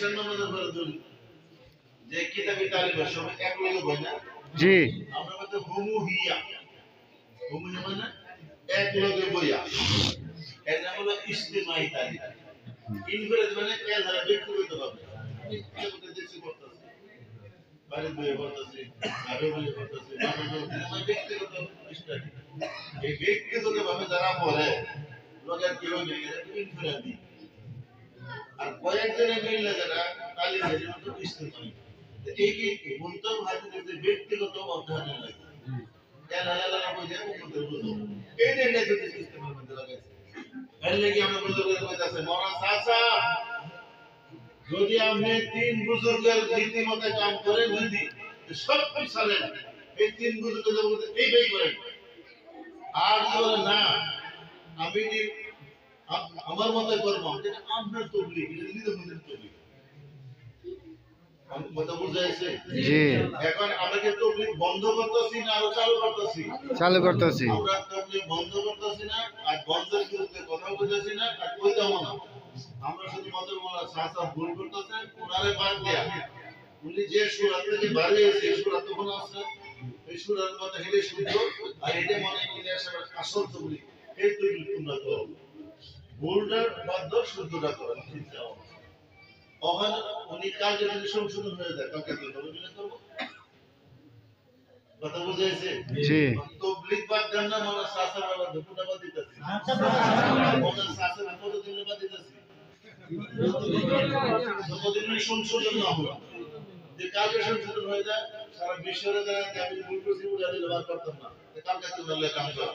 এশার নামাজের পরে ধরি যে কিতাবি তালিম সব এক লগে বই না জি আমরা বলতে হুমু হিয়া হুমু মানে এক লগে বইয়া এর নাম হলো ইস্তেমাই তালিম ইনফারেন্স মানে এজারা ব্যক্তিগত ভাবে আমি দেখছি করতেছি বাইরে বইয়ে করতেছি আরো বইয়ে করতেছি মানে ব্যক্তিগত স্টাডি এই ব্যক্তিগত ভাবে যারা পড়ে লোকের কেউ নেই ইনফারেন্স আর কয়েকজনের মিললে যারা তালিমের জন্য ইস্তেমাই এই কি মুনতাম হাদিসের ব্যক্তিগত অধ্যয়ন লাগে কেন আল্লাহ বুঝে উম্মতের বুঝো এই যে নেতৃত্ব সিস্টেমের মধ্যে লাগাইছে এর লাগি আমরা বুজুর্গের মধ্যে আছে মরা চাচা যদি আপনি তিন বুজুর্গের রীতিমতে কাম করেন যদি সব পিছালেন এই তিন বুজুর্গের মধ্যে এই বেই করেন আর যদি না আমি আমার মতে করব যেটা আপনার তবলিগ এটা নিজের মধ্যে তবলিগ কথা বুঝাইছে জি এখন আমরা কি তবলিগ বন্ধ করতেছি না আরো চালু করতেছি আমরা তবলিগ বন্ধ করতেছি না আর বন্ধের বিরুদ্ধে কথা বলতেছি না আর কইতামও না আমরা শুধু মতের মোলা সাসা ভুল করতেছে ওনারে বাদ দেয়া উনি যে সূরা থেকে বাইরে এসে সূরা তখন আছে এই সূরার মধ্যে হেলে শুদ্ধ আর এটা মনে করে আসলে আসল তবলিগ এই তবলিগ তোমরা করো ভুলটা বাদ দাও শুদ্ধটা করো ঠিক যাও ওখানে উনি কাজে যদি সংশোধন হয়ে যায় কাকে করবো কথা বুঝাইছে জি তবলিগ বাদ দেন না মানে সাসার বাবা দুপুরটা বাদ দিতেছি ওখানে সাসার কতদিন বাদ দিতেছি যতদিন সংশোধন না হলো যে কাজে সংশোধন হয়ে যায় সারা বিশ্বের দ্বারা আমি ভুল করছি ওটা ব্যবহার করতাম না কালকে তুমি কাম করো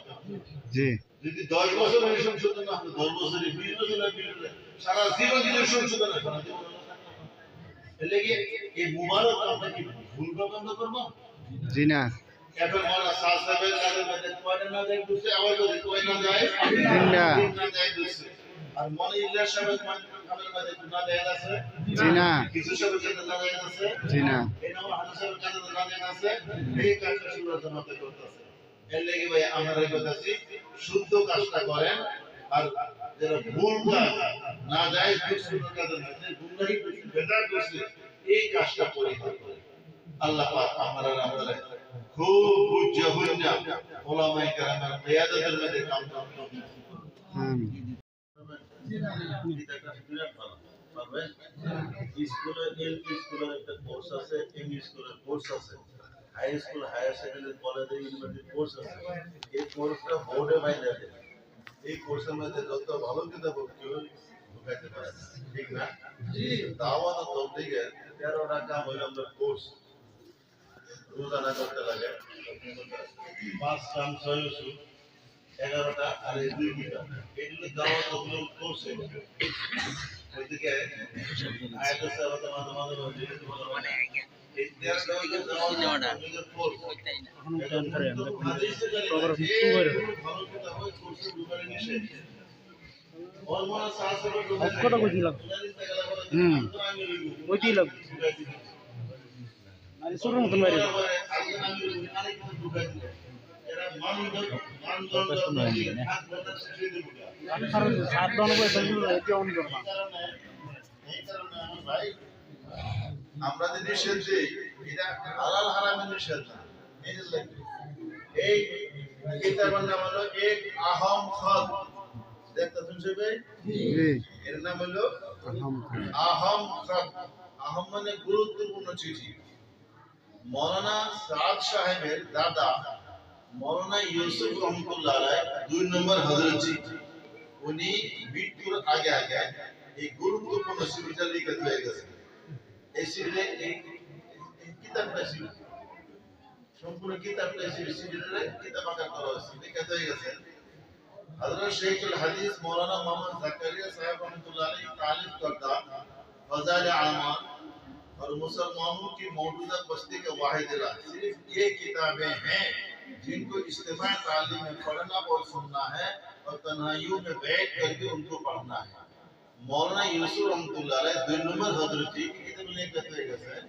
জি যদি 10 বছর সংশোধন না হলো 10 বছরে 20 বছরে সারা জীবন যদি সংশোধন হয় সারা জীবন এলাকি এই মুবারক আমরা কি ভুল বন্ধ করব জি না এখন মারা সাহেবের কাছে মধ্যে কয়টা না যায় বুঝতে আবার যদি কয় না যায় না যায় বুঝতে আর মনে ইল্লা সাহেবের কামের মধ্যে না যায় আছে জি না কিছু সাহেবের কাছে না যায় আছে জি না এই নাম হাদিস সাহেবের কাছে না যায় আছে এই কাজটা শুরুতে মতে করতেছে এর লাগি ভাই আমরা কইতাছি শুদ্ধ কাজটা করেন আর যারা ভুল কাজ না যায় দুঃসুর কাজের মধ্যে গুনাহি করছে বেদাত করছে এই কাজটা পরিহার করে আল্লাহ পাক আমরা খুব বুঝে হইনা ওলামায়ে কেরামের কিয়াদতের মধ্যে কাম করতে আমিন স্কুলে এলপি স্কুলের একটা কোর্স আছে এমই স্কুলের কোর্স আছে হাই স্কুল হায়ার সেকেন্ডারি কলেজে ইউনিভার্সিটি কোর্স আছে এই কোর্সটা বোর্ডে বাইরে দেয় এই কোর্সের মধ্যে যত ভালো কিতাব কেউ ঢুকাইতে পারে না ঠিক না দাওয়াত তবলিগে 13 টাকা হইল আমরা কোর্স রোজানা করতে লাগে 5 কাম 6 ওষুধ 11টা আর এই 2 কিতাব এগুলো দাওয়াত তবলিগ কোর্স ওইদিকে আয়াত সাহাবাত মাঝে মাঝে মানে এই 13টা হইলো দাওয়াত তবলিগের কোর্স এখন কাম করে আমরা প্রোগ্রাম শুরু করে ভালো কিতাব হয় কোর্সের ব্যাপারে নিষেধ হরমোনা সাহায্য কত কইছিলাম ওইটি লাগ আরে ছোট মত মেরে এরা সাত দন বয়স এটি অন করব ভাই আমরা যে নিষেধ দিই এটা হালাল হারামের নিষেধ না এই কিতাবের নাম হলো এক আহম খাদ দেখতে শুনছে ভাই এর নাম হলো আহম খাদ আহম মানে গুরুত্বপূর্ণ চিঠি মৌলানা সাদ সাহেবের দাদা মৌলানা ইউসুফ রহমতুল্লাহ আলাইহি 2 নম্বর হযরত চিঠি উনি মৃত্যুর আগে আগে এই গুরুত্বপূর্ণ চিঠিটা লিখে দিয়ে গেছেন এই চিঠিতে এই কিতাবটা ছিল সম্পূর্ণ কিতাবটা ছিল চিঠিটা কিতাব আকার করা হয়েছে লিখে দিয়ে গেছেন हज़रत शेख अल हदीस मौलाना मोहम्मद ज़करिया साहब रहमतुल्लाह अलैहि तालीफ करदा फज़ाइल आमाल और मुसलमानों की मौजूदा बस्ती का वाहिद इला सिर्फ ये किताबें हैं जिनको इज्तिमा तालीम में पढ़ना और सुनना है और तन्हाइयों में बैठ करके उनको पढ़ना है मौलाना यूसुफ रहमतुल्लाह अलैहि 2 নম্বর হযরত কি কিতাব লিখে দিয়ে গেছেন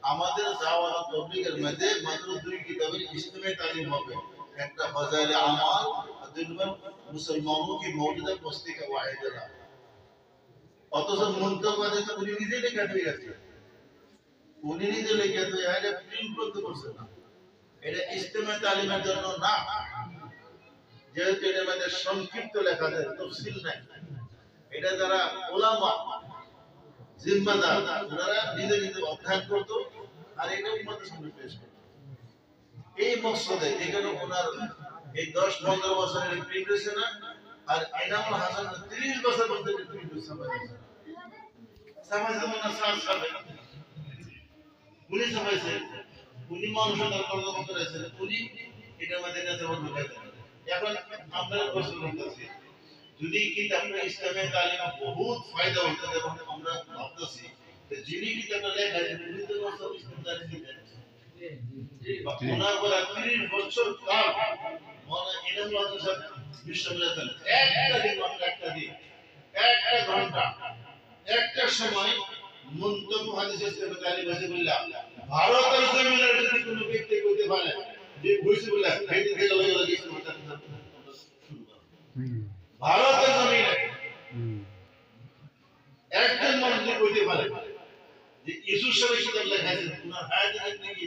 আমাদের দাওয়াত তবলিগের মধ্যে মাত্র 2 কিতাবের ইজ্তিমা তালিম হবে একটা ফজাইল আমাল और 2 নম্বর मुसलमानों की मौजूदा बस्ती का वाहिद इला অথচ মন্তব্যবাদে তো উনি নিজে লেখা হয়ে গেছে, উনি নিজে লেখা তো এটা প্রিন্ট করতে পারছে না। এটা ইজতেমা তালিমের জন্য না, যেহেতু এটার মধ্যে সংক্ষিপ্ত লেখা যায়, তফসিল নাই। এটা যারা ওলামা জিম্মাদার ওনারা নিজে নিজে অধ্যয়ন করতো আর এটা উম্মতের সামনে পেশ করতো। এই মকসদে এখানে ওনার এই 10-15 বছরের প্রিন্ট হয়েছে না, আর এনামুল হাসান 30 বছর পর্যন্ত প্রিন্ট হয়েছে। উনি সবাইছে, উনি মানুষের কর্ম করেছেন, উনি এটার মধ্যে কাছে বন্ধু খাইছেন। এখন আমরা প্রশ্ন করতেছি, যদি কিতাবটা ইসলামের তালিম বহুত ফায়দা হইতো, এবং আমরা ভাবতেছি যে যিনি কিতাবটা লেখাছেন উনি তো সব ইসলাম তালিম দিতেন। ওনার পরে 30 বছর কাল মনে এনামুল হাসান বিশ্ববিদ্যালয় একটা দিন মাত্র, একটা দিন, একটা ঘন্টা, একটা সময় মুনতাবু হাদিস ইসলামের তালিম হয়েছে বললাম। ভারতের জমিনের যদি কোনো ব্যক্তি কইতে পারে যে হইছে বলে হেঁটে গেলে লাগে ইসলামের তালিম শুরু করে, ভারতের জমিনে একজন মানুষ যদি কইতে পারে যে ইসুর সাথে কিতাব লেখা আছে, ওনার হায়াতে জিন্দেগি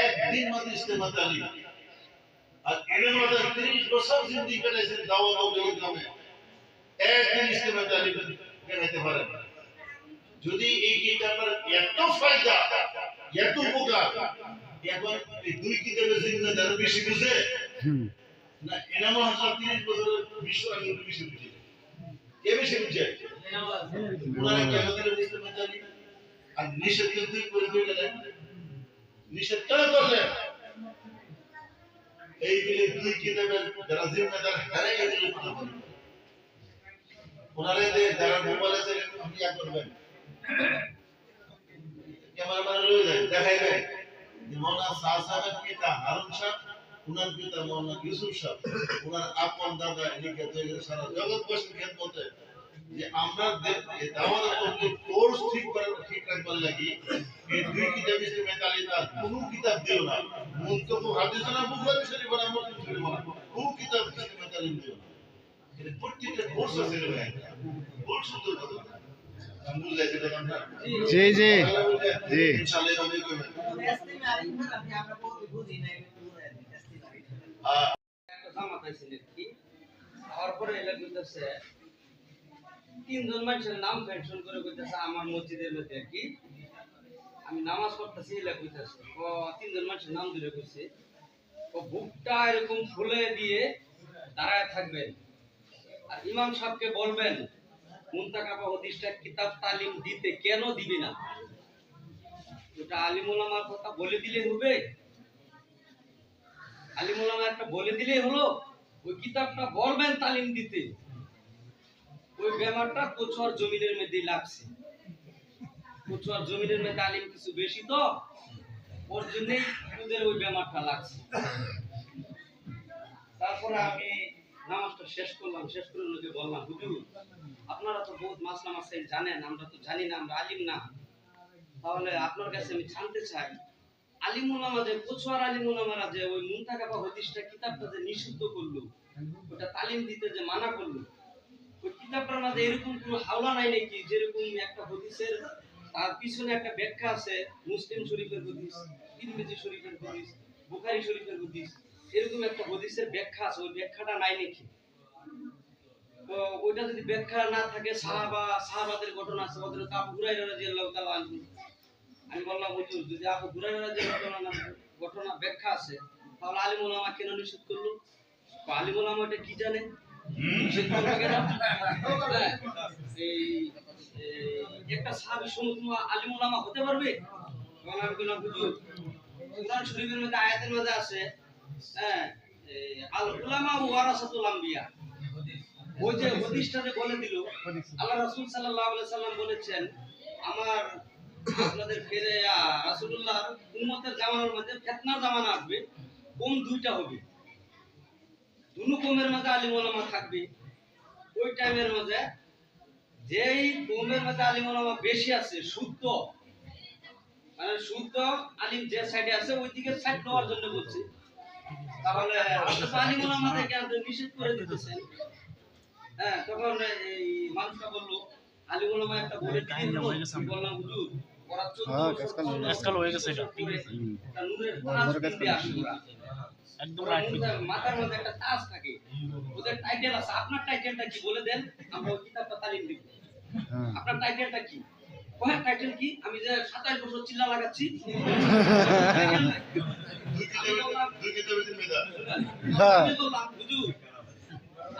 একদিন মাত্র ইসলামের তালিম, আর এর মধ্যে 30 বছর জিন্দেগি কাটাইছেন দাওয়াত ও ইসলামে, একদিন ইসলামের তালিম দেখাইতে পারে। যদি এই কিতাবের এত ফায়দা, এত উপকার, এখন এই দুই কিতাবের জিম্মাদার বেশি বুঝে না এনামুল হাসান 30 বছরের বিশ্ব আগে বেশি বুঝে, কে বেশি বুঝে? ওনারা কেন দিলেন ইসলামের তালিম আর নিষেধ কিন্তু করে দিলেন, নিষেধ কেন করলেন? এই দিলে দুই কিতাবের যারা জিম্মাদার হারাই এগুলো কথা বলেন, ওনারা যে যারা মোবাইল আছে আপনি ইয়া করবেন, ক্যামেরাম্যান লয়ে যায় দেখাই দেয় যে মাওলানা সাহেবের পিতা হারুন শাহ, উনার পিতা মাওলানা ইউসুফ শাহ, উনার আপন দাদা এদিকে সারা জগৎবাসীর খেদমতে যে আমরা দাওয়াত তবলিগ কোর্স ঠিক রাখবার লাগি এই দুই কিতাব ইসলামের তালিম আর কোন কিতাব দিও না, মুনতাবু হাদিস না, বুখারী শরীফ না, মুসলিম শরীফ না, কোন কিতাব ইসলামের তালিম দিও না। এটা প্রত্যেকটা কোর্স আছে ভাই, কোর্স সুন্দর কথা। জি জি জি তিনজন মানুষের নাম মেনশন করে কইতেছে আমার মসজিদের মধ্যে আর কি আমি নামাজ পড়তেছি, এলা কইতেছে ও তিনজন মানুষের নাম ধরে কইছে ও বুকটা এরকম ফুলে দিয়ে দাঁড়ায় থাকবেন আর ইমাম সাহেবকে বলবেন মুনতাকাবা হাদিসটা কিতাব তালিম দিতে কেন দিবি না, ওটা আলিম ওলামার কথা বলে দিলে হবে? আলিম ওলামা একটা বলে দিলেই হলো? ওই কিতাবটা বলবেন তালিম দিতে। ওই ব্যাপারটা কোচুয়ার জমিনের মধ্যে লাগছে, কোচুয়ার জমিনের মধ্যে আলিম কিছু বেশি তো ওর জন্যই ওদের ওই ব্যাপারটা লাগছে। তারপরে আমি নামাজটা শেষ করলাম, শেষ করে লোকে বললাম হুজুর আপনারা তো বহুত মাসলা মাসাইল জানেন, আমরা তো জানি না, আমরা আলিম না, তাহলে আপনার কাছে আমি জানতে চাই আলিম ওলামা যে কোচুয়ার আলিম ওলামারা যে ওই মুনতাকাবা হাদিসটা কিতাবটা যে নিষিদ্ধ করলো, ওটা তালিম দিতে যে মানা করলো, ওই কিতাবটার মাঝে এরকম কোনো হাওলা নাই নাকি যেরকম একটা হাদিসের তার পিছনে একটা ব্যাখ্যা আছে, মুসলিম শরীফের হাদিস, তিরমিজি শরীফের হাদিস, বুখারী শরীফের হাদিস, এরকম একটা হাদিসের ব্যাখ্যা আছে, ওই ব্যাখ্যাটা নাই নাকি? তো ওইটা যদি ব্যাখ্যা না থাকে, সাহাবাদের ঘটনা আছে, হযরত আবু হুরায়রা রাদিয়াল্লাহু তাআলা আনহু, আমি বললাম হুজুর যদি আবু হুরায়রা রাদিয়াল্লাহু ঘটনা ব্যাখ্যা আছে তাহলে আলিম ওলামা কেন নিষেধ করলো? আলিম ওলামা এটা কি জানে নিষেধ করবে কেন? এই একটা সাহাবী সমতুল্য আলিম ওলামা হতে পারবে? বলার কোন হুজুর কুরআন শরীফের মধ্যে আয়াতের মধ্যে আছে হ্যাঁ আল উলামা ওয়ারাসাতুল আম্বিয়া, ওই যে হাদিসটাতে বলে দিল আল্লাহ রাসূল সাল্লাল্লাহু আলাইহি সাল্লাম বলেছেন আমার আপনাদের ফিরে রাসূলুল্লাহর উম্মতের জামানার মধ্যে ফিতনার জামানা আসবে, কম দুইটা হবে, দুনো কমের মধ্যে আলিম ওলামা থাকবে। ওই টাইমের মধ্যে যেই কমের মধ্যে আলিম ওলামা বেশি আছে শুদ্ধ, মানে শুদ্ধ আলিম যে সাইডে আছে ওই দিকে সাইড নেওয়ার জন্য বলছে, তাহলে আলিম ওলামাদেরকে আপনি নিষেধ করে দিতেছেন। হ্যাঁ তখন এই মানুষটা বললো আলী ওলামা একটা বলে দিলেন, বললাম হুজুর ওরা 14 আজকাল হয়ে গেছে এটা একটা নূরের তাজ কিনতে আসে ওরা। একদম ওরা মাথার মধ্যে একটা তাজ থাকে, ওদের টাইটেল আছে। আপনার টাইটেলটা কি বলে দেন, আমরা ওই কিতাবটা তালিম দিব। আপনার টাইটেলটা কি? কোন টাইটেল কি? আমি যে 27 বছর চিল্লা লাগাচ্ছি। দুই কিতাবের জিম্মেদার। আমি বললাম হুজুর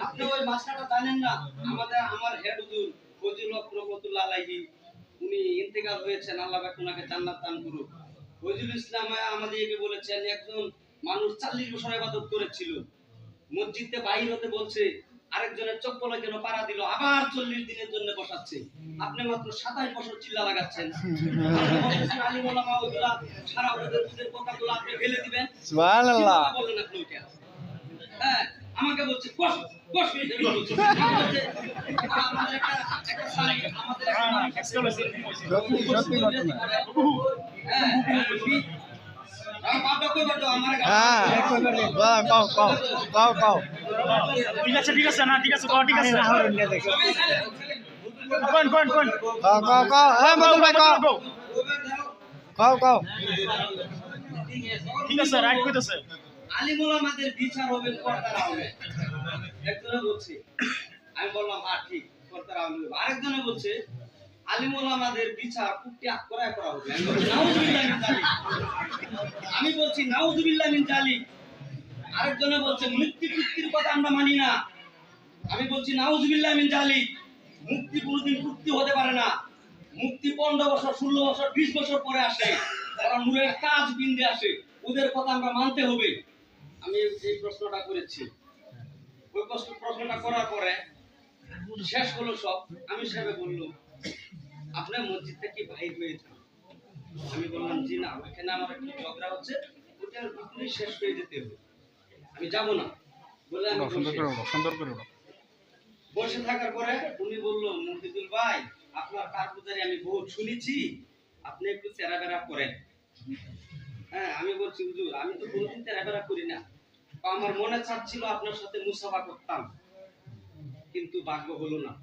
আপনি ওই মাসটাটা জানেন না, আমার হেড হুজুর ফজিল হক রহমাতুল্লাহ আলাইহি উনি ইন্তেকাল হয়েছেন, আল্লাহ পাক ওনাকে জান্নাত দান করুক। ফজিলুল ইসলাম আমাদেরকে বলেছেন একজন মানুষ 40 বছর ইবাদত করেছিল, মসজিদে বাইর হতে বলছে, আরেকজনের চপ্পলে কেন পাড়া দিল, আবার 40 দিনের জন্য বসাচ্ছে। আপনি মাত্র 27 বছর চিল্লা লাগাচ্ছেন। আলিম ওলামা ওগুলা সারা ওদের কথাগুলো আপনি ফেলে দিবেন। সুবহানাল্লাহ বললেন আপনি ওইটা। হ্যাঁ আমাকে বলছে কস কস এটা বলছে আমাদের একটা সাই আমাদের একটা সত্যি ঘটনা হ্যাঁ বাবা কই বড় আমার হ্যাঁ কাও কাও কাও কাও ঠিক আছে না ঠিক আছে ঠিক আছে কোন কাও কাও হ্যাঁ মদুল ভাই কাও কাও কাও ঠিক আছে রাইট কইতেছে আলিম ওলামাদের বিচার হবে কর্তারা হবে। একজনে বলছে, আমি বললাম হ্যাঁ ঠিক কর্তারা হবে। আরেকজনে বলছে আলিম ওলামাদের বিচার কুটি করা হবে। আমি বলছি নাউজুবিল্লাহ মিন জালিক। আরেকজনে বলছে মুক্তি চুক্তির কথা আমরা মানি না। আমি বলছি নাউজুবিল্লাহ মিন জালিক। মুক্তি কোনোদিন চুক্তি হতে পারে না। মুক্তি 15 বছর 16 বছর 20 বছর পরে আসে, ওরা নূরের কাজ বিন্দে আসে, ওদের কথা আমরা মানতে হবে। আমি এই প্রশ্নটা করেছি। ওই প্রশ্নটা করার পরে শেষ হলো সব। আমি সাহেব বললো আপনার মসজিদটা কি বাইর হয়েছে? আমি বললাম জি না, ওইখানে আমার একটু ঝগড়া হচ্ছে, ওটার ভিতরে শেষ হয়ে যেতে হবে, আমি যাব না বলে আমি সুন্দর করে বসে থাকার পরে উনি বলল মুফতিদুল ভাই আপনার কারগুজারি আমি বহুত শুনেছি, আপনি একটু চেরাবেরা করেন। হ্যাঁ আমি বলছি হুজুর আমি তো কোনোদিন চেরাবেরা করি না, আমার মনে চাচ্ছিল আপনার সাথে মুসাফা করতাম, কিন্তু ভাগ্য হলো না।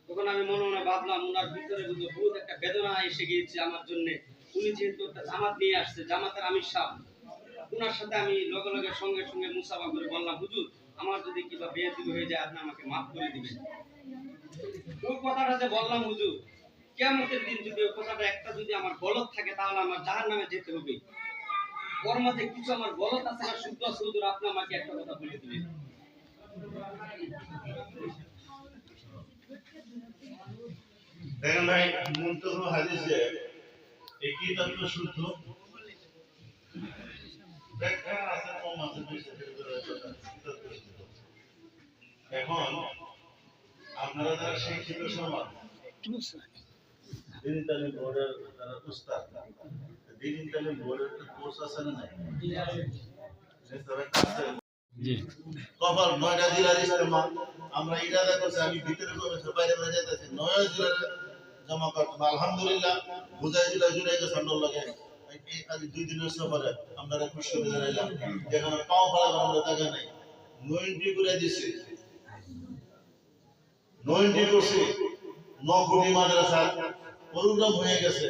তখন আমি মনে মনে ভাবলাম ওনার ভিতরে বহুত একটা বেদনা এসে গিয়েছে আমার জন্য। উনি যেহেতু একটা জামাত নিয়ে আসছে, জামাতের আমির সাহেব, ওনার সাথে আমি লগে লগে সঙ্গে সঙ্গে মুসাফা করে বললাম হুজুর আমার যদি কিবা বেয়াদবি হয়ে যায় আপনি আমাকে মাফ করে দিবেন। ওই কথাটা যে বললাম হুজুর, কিয়ামতের দিন যদি ওই কথাটা একটা যদি আমার গলত থাকে তাহলে আমার জাহান্নামে যেতে হবে। ওর মধ্যে কিছু আমার গলত আছে না শুদ্ধ আছে, হুজুর আপনি আমাকে একটা কথা বলে দিবেন। দেখেন ভাই মুনতাজুল হাদিসে এই কিতাবটা শুদ্ধ ব্যাখ্যা আছে কম আছে বেশি এখন আপনারা যারা শিক্ষিত সমাজ দিন তালিম বোর্ডের যারা উস্তাদ দিন তালিম বোর্ডের কোর্স আছে না নাই জি কপাল 9টা জেলার ইজতেমা আমরা ইরাদা করছি আমি ভিতরে কমিশন বাইরে বাইরে যাইতেছি 9 জেলার জমা করতে আলহামদুলিল্লাহ বুঝাই জেলা জুড়ে গেছে সন্ডল লাগে এই আজ 2 দিনের সফরে আমরা খুশি হয়ে যাইলাম যেখানে পাও ফেলা আমরা জায়গা নাই 90 করে দিছে 90 করছে 9 কোটি মাদ্রাসা প্রোগ্রাম হয়ে গেছে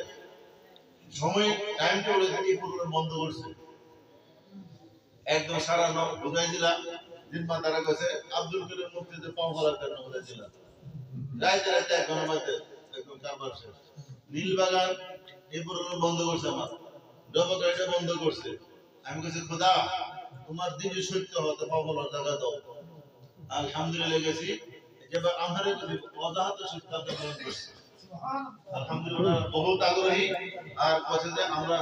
সময় টাইম টেবিল এই প্রোগ্রাম বন্ধ করছে একদম সারা বুঝাই জেলা জিম্মা তারা কাছে আব্দুল করিম মুফতিদের পাও ফেলার জন্য বলেছিলাম রাইতে রাইতে এক ঘন্টার মধ্যে একদম কারবার শেষ নীলবাগান এই প্রোগ্রাম বন্ধ করছে আমার ডবকাইটা বন্ধ করছে আমি কাছে খোদা তোমার দিনে সত্য হতে পাও ফেলার জায়গা দাও আলহামদুলিল্লাহ গেছি যেবার আমারে যদি অজাহাত সিদ্ধান্ত গ্রহণ করছে আলহামদুলিল্লাহ বহুত আগ্রহী আর কাছে যে আমরা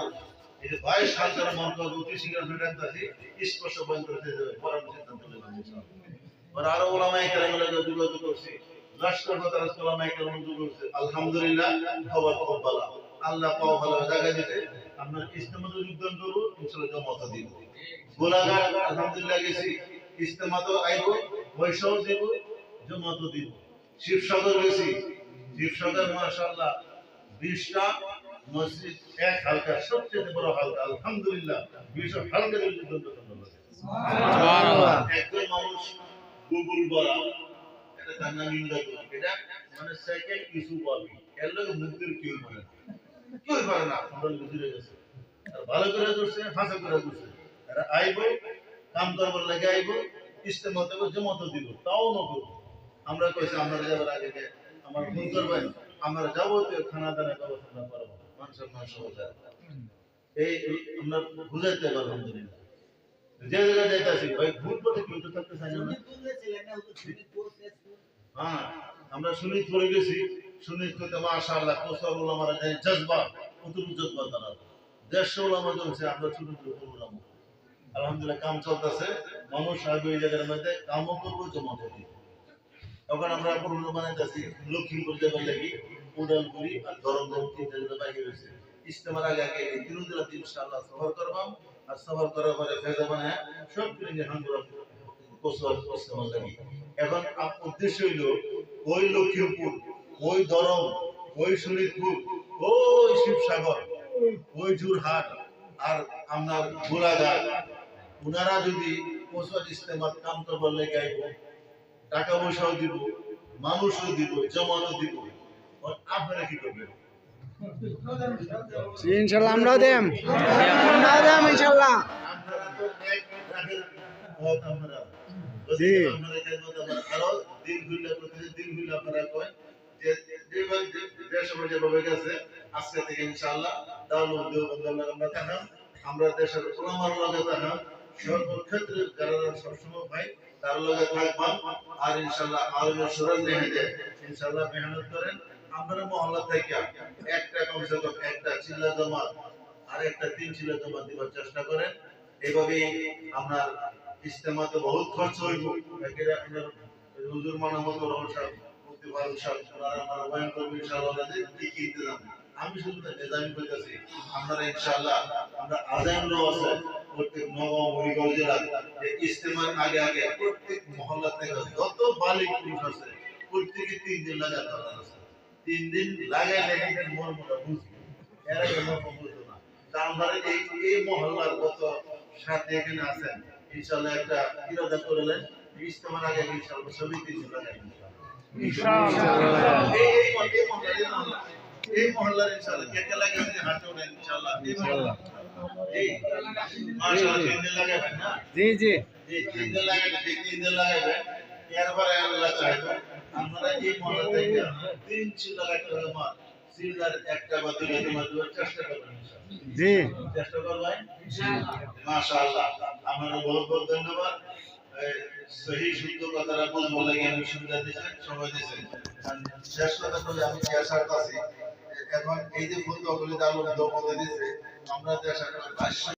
এই যে 22 সাল ধরে মন্ত্র অতি শীঘ্র ফেরাতে আছি স্পষ্ট বন্ধ করতে যাবে পরবর্তী সিদ্ধান্ত নেব ইনশাআল্লাহ আর আরো ওলামায়ে কেরামের সাথে যোগাযোগ করছি রাষ্ট্রপতি ওলামায়ে কেরাম যোগাযোগ করছে আলহামদুলিল্লাহ খবর খুব ভালো আল্লাহ পাও ভালো জায়গা দিতে আমরা ইস্তেমাতে যোগদান করব ইনশাআল্লাহ জমাত দিব গোলাঘাট আলহামদুলিল্লাহ গেছি ইস্তেমাতে আইবো বৈশাখ দিব জমাত দিব শিবসাগর গেছি শিবসাগর মাশাআল্লাহ 20টা মসজিদ এক হালকা সবচেয়ে বড় হালকা আলহামদুলিল্লাহ 20 হালকা যোগদান করতে সুবহানাল্লাহ একজন মানুষ গুগল বলা একটা কান্না নিন্দা করি এটা মানে সেকেন্ড কিছু বলবি এর লোক মুক্তির কেউ মানে কেউ পারে না আমরা বুঝে গেছে আর ভালো করে করছে ফাঁসা করে করছে আর আইবো কাম করবার লাগে আইবো ইস্তেমা দেবো জমাতে দিব তাও নগর আমরা কইছি আমরা যাবার আগে আমার ফোন করবেন আমরা যাবতীয় খানা দানা ব্যবস্থা করবো মানুষের মানুষ এই আমরা বুঝাইতে পারবো আলহামদুলিল্লাহ যে জায়গায় যাইতেছি ভাই ভুল পথে কেউ তো থাকতে চাই না হ্যাঁ আমরা সুনিত করে গেছি সুনিত করতে মাশাআল্লাহ কোসর উলামারা জানি জজবা কতটুকু জজবা তারা 150 উলামা জমছে আমরা ছোট ছোট উলামা আলহামদুলিল্লাহ কাম চলতেছে মানুষ আগে ওই জায়গার মধ্যে কামও করবো জমা করবো তখন আমরা পূর্ণ বানাইতেছি লক্ষ্মীপুর যাবার লাগি উদালপুরি আর ধরমপুর তিনটা জায়গা বাকি রয়েছে ইস্তেমার আগে আগে এই তিন জেলা ইনশাআল্লাহ সফর করবাম আর সফর করার পরে ফেজা বানায় সব কিনে হাঙ্গুরা কোসর ইস্তেমার লাগি এখন উদ্দেশ্য হইল ওই লক্ষ্মীপুর ওই ধরম ওই শরীরপুর ওই শিবসাগর ওই জোরহাট আর আপনার গোলাঘাট ওনারা যদি কোসর ইস্তেমার কাম করবার লেগে আইব টাকা পয়সাও দিব মানুষও দিব জমানো দিব আপনারা কি করবেন ইনশাআল্লাহ আমরাও দেম ইনশাআল্লাহ আপনারা তো এক রাখেন হয়তো আপনারা জি। আপনারা আরো দিন ঘুরলে প্রতিদিন দিন ঘুরলে আপনারা কয় যে যে সময় যেভাবে গেছে আজকে থেকে ইনশাআল্লাহ দারুল দেওবন্দ আমরা থাকাম আমরা দেশের উলামার লগে থাকাম সর্বক্ষেত্রে যারা সবসময় ভাই তার লগে থাকবাম আর ইনশাআল্লাহ আলমের সুরাজ নিয়ে যায় ইনশাআল্লাহ মেহনত করেন আমরা মহল্লা থেকে একটা কমসে কম একটা চিল্লা জমাত আর একটা তিন চিল্লা জমাত দিবার চেষ্টা করেন এইভাবে আমরা ইস্তেমাতে বহুত খরচ হইব একেবারে আপনার হুজুর মানমত রহমান সাহেব মুফতি ফারুক সাহেব ওনারা আমরা বয়ান করব ইনশাআল্লাহ কি কি ইন্তজাম আমি শুধু নিজামি কইতাছি আপনারা ইনশাআল্লাহ আমরা আজানও আছে প্রত্যেক নগর মরিগঞ্জ জেলা এই ইস্তেমার আগে আগে প্রত্যেক মহল্লা থেকে যত বালিক পুরুষ আছে প্রত্যেকে 3 দিন লাগা দরকার আছে 3 দিন লাগাইলে এখানে মর্মটা বুঝি এর আগে মর্ম বুঝতো না তা আমরা এই মহল্লার কত সাথে এখানে আছেন ইনশাআল্লাহ একটা ইরাদা করলেন ইস্তেমার আগে ইনশাআল্লাহ সবই 3 দিন লাগাই ইনশাআল্লাহ এই মহল্লার ইনশাআল্লাহ কে কে লাগাবেন হাতে ওঠেন ইনশাআল্লাহ এই মাশাআল্লাহ 3 দিন লাগাবেন না জি জি এই 3 দিন লাগাবেন 3 দিন লাগাবেন এরপরে আল্লাহ চাইবে আমরা এই মহল্লা থেকে 3 চিল্লা লাগাতে হবে মা চিল্লার একটা বা দুইটা তোমার চেষ্টা করবেন ইনশাআল্লাহ জি চেষ্টা করবেন ইনশাআল্লাহ মাশাআল্লাহ আমাদের বহুত বহুত ধন্যবাদ সহি শুদ্ধ কথাটা বুঝবো লাগে আমি সুবিধা দিয়েছেন সময় দিয়েছেন শেষ কথা বলে আমি আশা করছি এখন এই যে ফুল তগলি দালুন দোপদে দিয়েছে আমরা যে আশা করি